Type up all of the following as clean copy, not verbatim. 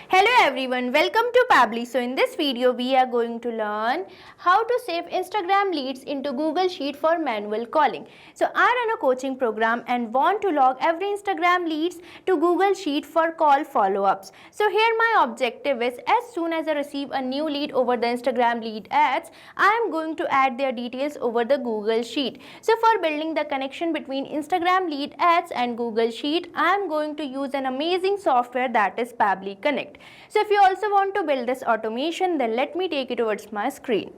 Hello everyone, welcome to Pabbly. So in this video we are going to learn how to save Instagram leads into Google Sheet for manual calling. So I run a coaching program and want to log every Instagram leads to Google Sheet for call follow-ups. So here my objective is, as soon as I receive a new lead over the Instagram lead ads, I am going to add their details over the Google Sheet. So for building the connection between Instagram lead ads and Google Sheet, I am going to use an amazing software that is Pabbly Connect. So if you also want to build this automation, then let me take it towards my screen.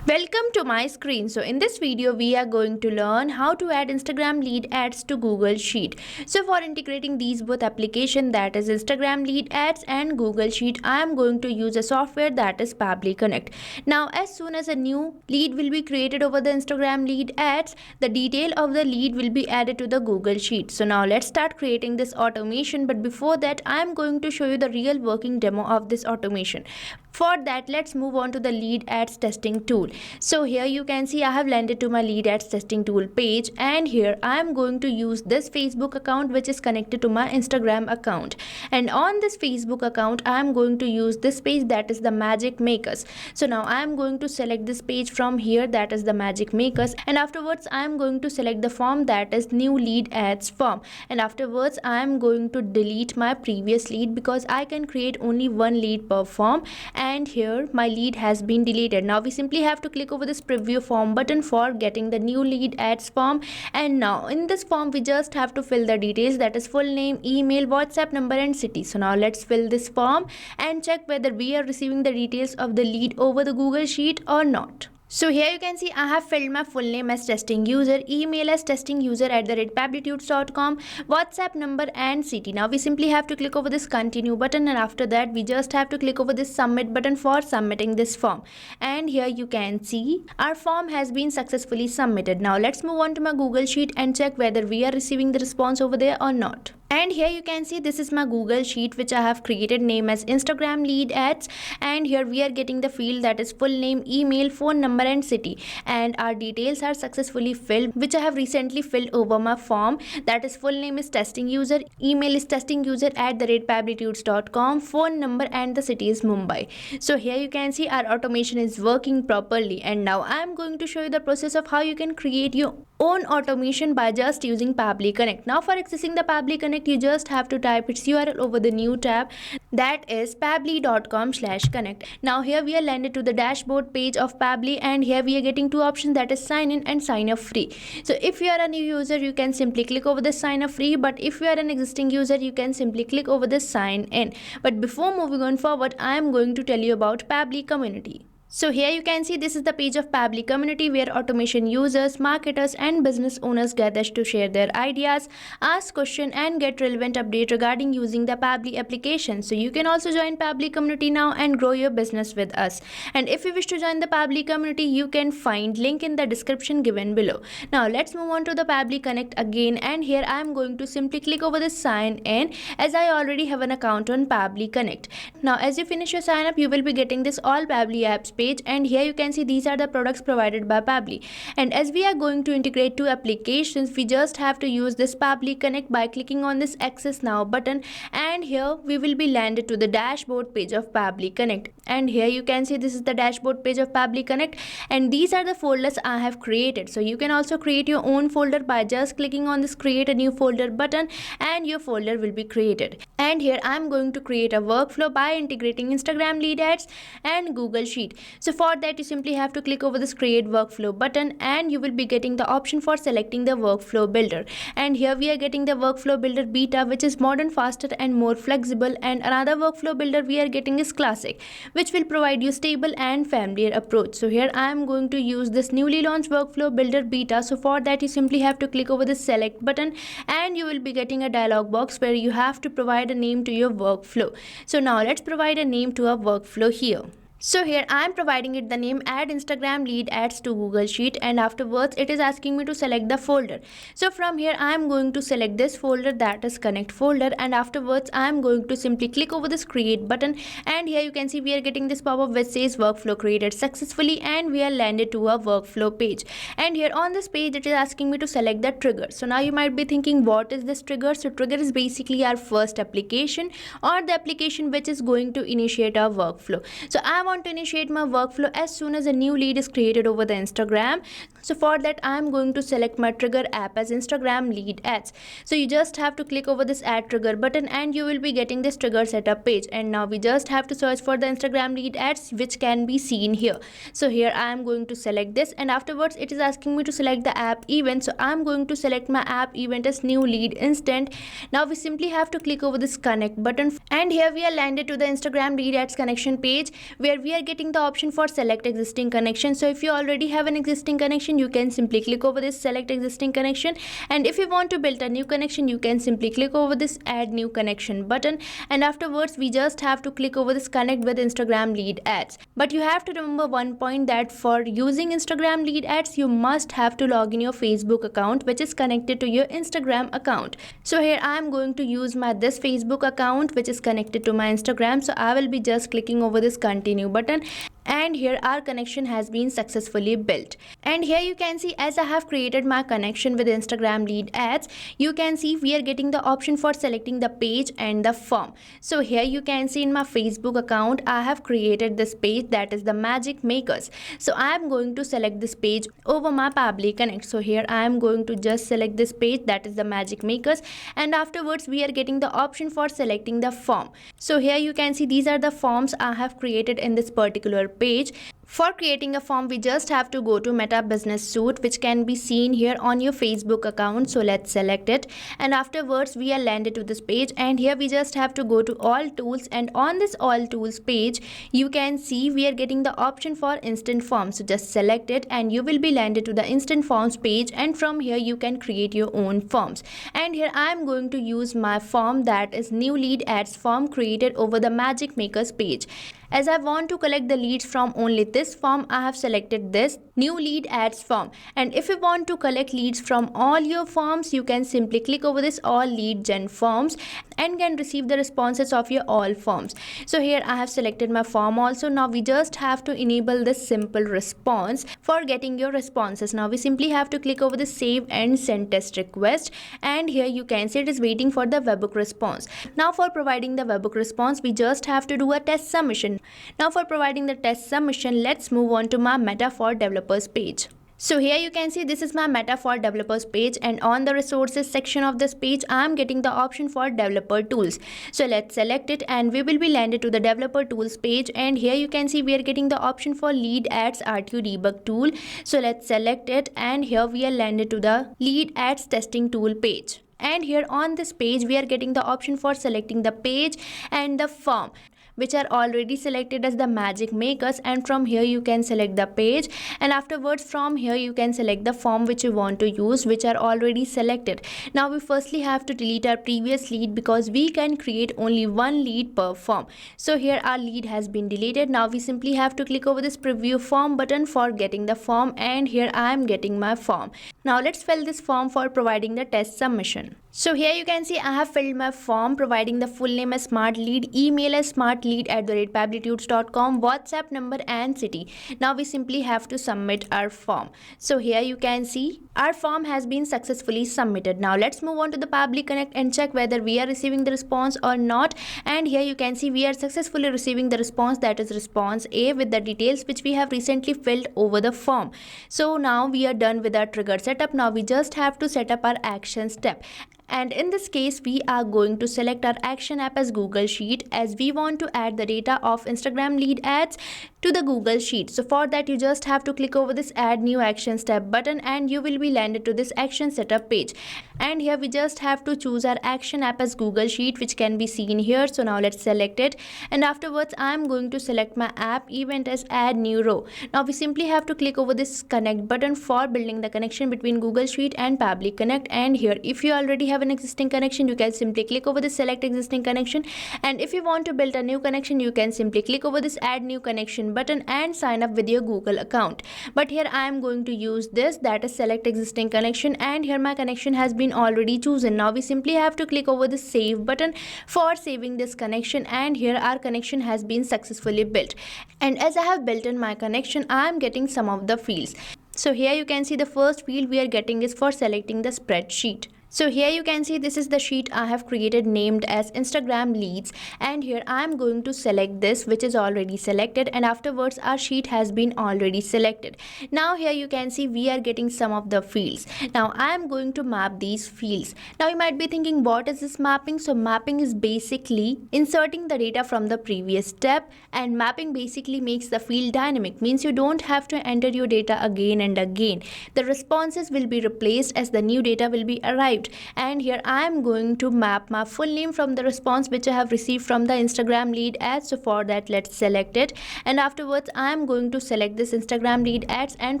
Welcome to my screen. So in this video we are going to learn how to add Instagram lead ads to Google Sheet. So for integrating these both applications, that is Instagram lead ads and Google Sheet, I am going to use a software that is Pabbly Connect. Now as soon as a new lead will be created over the Instagram lead ads, the detail of the lead will be added to the Google Sheet. So now let's start creating this automation, but before that I am going to show you the real working demo of this automation. For that, let's move on to the lead ads testing tool. So here you can see I have landed to my lead ads testing tool page, and here I am going to use this Facebook account which is connected to my Instagram account. And on this Facebook account I am going to use this page, that is the Magic Makers. So now I am going to select this page from here, that is the Magic Makers, and afterwards I am going to select the form, that is new lead ads form, and afterwards I am going to delete my previous lead because I can create only one lead per form. And here my lead has been deleted. Now we simply have to click over this preview form button for getting the new lead ads form, and now in this form we just have to fill the details, that is full name, email, WhatsApp number and city. So now let's fill this form and check whether we are receiving the details of the lead over the Google Sheet or not. So here you can see I have filled my full name as testing user, email as testinguser@pabblytudes.com, WhatsApp number and city. Now we simply have to click over this continue button, and after that we just have to click over this submit button for submitting this form. And here you can see our form has been successfully submitted. Now let's move on to my Google Sheet and check whether we are receiving the response over there or not. And here you can see this is my Google Sheet which I have created, name as Instagram lead ads, and here we are getting the field, that is full name, email, phone number and city, and our details are successfully filled which I have recently filled over my form, that is full name is testing user, email is testinguser@pabblytudes.com, phone number and the city is Mumbai. So here you can see our automation is working properly, and now I am going to show you the process of how you can create your own automation by just using Pabbly Connect. Now for accessing the Pabbly Connect, you just have to type its URL over the new tab, that is pabbly.com/connect. Now here we are landed to the dashboard page of Pabbly, and here we are getting two options, that is sign in and sign up free. So if you are a new user, you can simply click over the sign up free, but if you are an existing user, you can simply click over the sign in. But before moving on forward, I am going to tell you about Pabbly Community. So here you can see this is the page of Pabbly Community where automation users, marketers and business owners gather to share their ideas, ask questions and get relevant update regarding using the Pabbly application. So you can also join Pabbly Community now and grow your business with us. And if you wish to join the Pabbly Community, you can find link in the description given below. Now let's move on to the Pabbly Connect again, and here I am going to simply click over the sign in, as I already have an account on Pabbly Connect. Now as you finish your sign up, you will be getting this all Pabbly apps page, and here you can see these are the products provided by Pabbly. And as we are going to integrate two applications, we just have to use this Pabbly Connect by clicking on this access now button, and here we will be landed to the dashboard page of Pabbly Connect. And here you can see this is the dashboard page of Pabbly Connect, and these are the folders I have created. So you can also create your own folder by just clicking on this create a new folder button, and your folder will be created. And here I am going to create a workflow by integrating Instagram lead ads and Google Sheet. So for that you simply have to click over this create workflow button, and you will be getting the option for selecting the workflow builder. And here we are getting the workflow builder beta, which is modern, faster and more flexible, and another workflow builder we are getting is classic, which will provide you stable and familiar approach. So here I am going to use this newly launched workflow builder beta. So for that you simply have to click over the select button, and you will be getting a dialog box where you have to provide a name to your workflow. So now let's provide a name to our workflow here. So here I am providing it the name add Instagram lead ads to Google Sheet, and afterwards it is asking me to select the folder. So from here I am going to select this folder, that is connect folder, and afterwards I am going to simply click over this create button, and here you can see we are getting this pop-up which says workflow created successfully, and we are landed to a workflow page. And here on this page it is asking me to select the trigger. So now you might be thinking, what is this trigger? So trigger is basically our first application, or the application which is going to initiate our workflow. So I want to initiate my workflow as soon as a new lead is created over the Instagram. So for that I am going to select my trigger app as Instagram lead ads. So you just have to click over this add trigger button, and you will be getting this trigger setup page. And now we just have to search for the Instagram lead ads which can be seen here. So here I am going to select this, and afterwards it is asking me to select the app event. So I am going to select my app event as new lead instant. Now we simply have to click over this connect button, and here we are landed to the Instagram lead ads connection page, where we are getting the option for select existing connection. So if you already have an existing connection, you can simply click over this select existing connection, and if you want to build a new connection, you can simply click over this add new connection button, and afterwards we just have to click over this connect with Instagram lead ads. But you have to remember one point, that for using Instagram lead ads you must have to log in your Facebook account which is connected to your Instagram account. So here I am going to use my this Facebook account which is connected to my Instagram. So I will be just clicking over this continue button, and here our connection has been successfully built. And here you can see, as I have created my connection with Instagram lead ads, you can see we are getting the option for selecting the page and the form. So here you can see in my Facebook account I have created this page, that is the magic makers. So I am going to select this page over my Pabbly Connect. So here I am going to just select this page, that is the magic makers, and afterwards we are getting the option for selecting the form. So here you can see these are the forms I have created in this particular page. For creating a form, we just have to go to Meta Business Suite, which can be seen here on your Facebook account. So let's select it, and afterwards we are landed to this page, and here we just have to go to all tools, and on this all tools page you can see we are getting the option for instant forms. So just select it, and you will be landed to the instant forms page, and from here you can create your own forms. And here I am going to use my form, that is new lead ads form created over the magic makers page. As I want to collect the leads from only this form, I have selected this new lead ads form. And if you want to collect leads from all your forms, you can simply click over this all lead gen forms and can receive the responses of your all forms. So here I have selected my form also. Now we just have to enable this simple response for getting your responses. Now we simply have to click over the save and send test request, and here you can see it is waiting for the webhook response. Now for providing the webhook response, we just have to do a test submission. Now for providing the test submission, let's move on to my Meta for Developers page. So here you can see this is my Meta for Developers page, and on the resources section of this page I am getting the option for developer tools. So let's select it, and we will be landed to the developer tools page, and here you can see we are getting the option for lead ads RTO debug tool. So let's select it, and here we are landed to the lead ads testing tool page. And here on this page we are getting the option for selecting the page and the form, which are already selected as the magic makers, and from here you can select the page, and afterwards from here you can select the form which you want to use, which are already selected. Now we firstly have to delete our previous lead because we can create only one lead per form. So here our lead has been deleted. Now we simply have to click over this preview form button for getting the form, and here I am getting my form. Now let's fill this form for providing the test submission. So here you can see I have filled my form, providing the full name as smart lead, email as smartlead@pabblytudes.com, WhatsApp number and city. Now we simply have to submit our form. So here you can see our form has been successfully submitted. Now let's move on to the Pabbly Connect and check whether we are receiving the response or not. And here you can see we are successfully receiving the response, that is response A, with the details which we have recently filled over the form. So now we are done with our trigger setup. Now we just have to set up our action step. And in this case, we are going to select our action app as Google Sheet, as we want to add the data of Instagram lead ads to the Google Sheet. So for that, you just have to click over this add new action step button, and you will be landed to this action setup page. And here we just have to choose our action app as Google Sheet, which can be seen here. So now let's select it, and afterwards I am going to select my app event as add new row. Now we simply have to click over this connect button for building the connection between Google Sheet and Pabbly Connect. And here, if you already have an existing connection, you can simply click over this select existing connection, and if you want to build a new connection, you can simply click over this add new connection connection button and sign up with your Google account. But here I am going to use this, that is select existing connection, and here my connection has been already chosen. Now we simply have to click over the save button for saving this connection, and here our connection has been successfully built. And as I have built in my connection, I am getting some of the fields. So here you can see the first field we are getting is for selecting the spreadsheet. So here you can see this is the sheet I have created named as Instagram leads, and here I am going to select this, which is already selected, and afterwards our sheet has been already selected. Now here you can see we are getting some of the fields. Now I am going to map these fields. Now you might be thinking, what is this mapping? So mapping is basically inserting the data from the previous step, and mapping basically makes the field dynamic, means you don't have to enter your data again and again. The responses will be replaced as the new data will be arrived. And here I am going to map my full name from the response which I have received from the Instagram lead ads. So for that, let's select it, and afterwards I am going to select this Instagram lead ads, and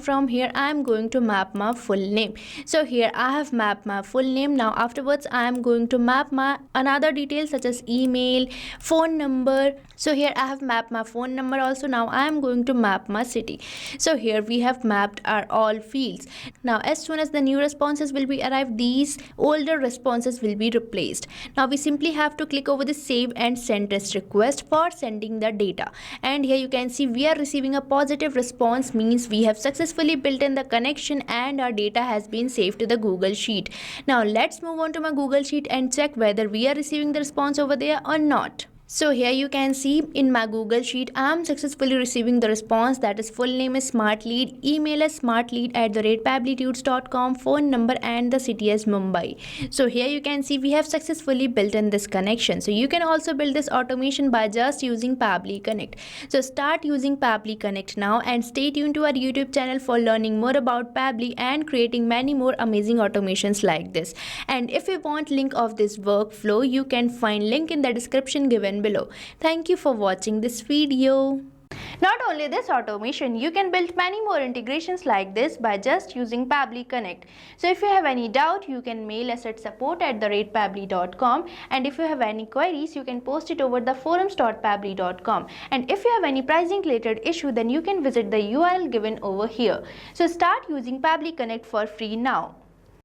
from here I am going to map my full name. So here I have mapped my full name. Now afterwards I am going to map my another details such as email, phone number. So here I have mapped my phone number also. Now I am going to map my city. So here we have mapped our all fields. Now as soon as the new responses will be arrived, these older responses will be replaced. Now we simply have to click over the save and send test request for sending the data, and here you can see we are receiving a positive response, means we have successfully built in the connection and our data has been saved to the Google Sheet. Now let's move on to my Google Sheet and check whether we are receiving the response over there or not. So here you can see in my Google Sheet, I am successfully receiving the response, that is full name is Smart Lead, email is smartlead@pabblytudes.com, phone number and the city is Mumbai. So here you can see we have successfully built in this connection. So you can also build this automation by just using Pabbly Connect. So start using Pabbly Connect now, and stay tuned to our YouTube channel for learning more about Pabbly and creating many more amazing automations like this. And if you want link of this workflow, you can find link in the description given below. Thank you for watching this video. Not only this automation, you can build many more integrations like this by just using Pabbly Connect. So if you have any doubt, you can mail us at support@pabbly.com, and if you have any queries, you can post it over the forums.pabbly.com. and if you have any pricing related issue, then you can visit the URL given over here. So start using Pabbly Connect for free now.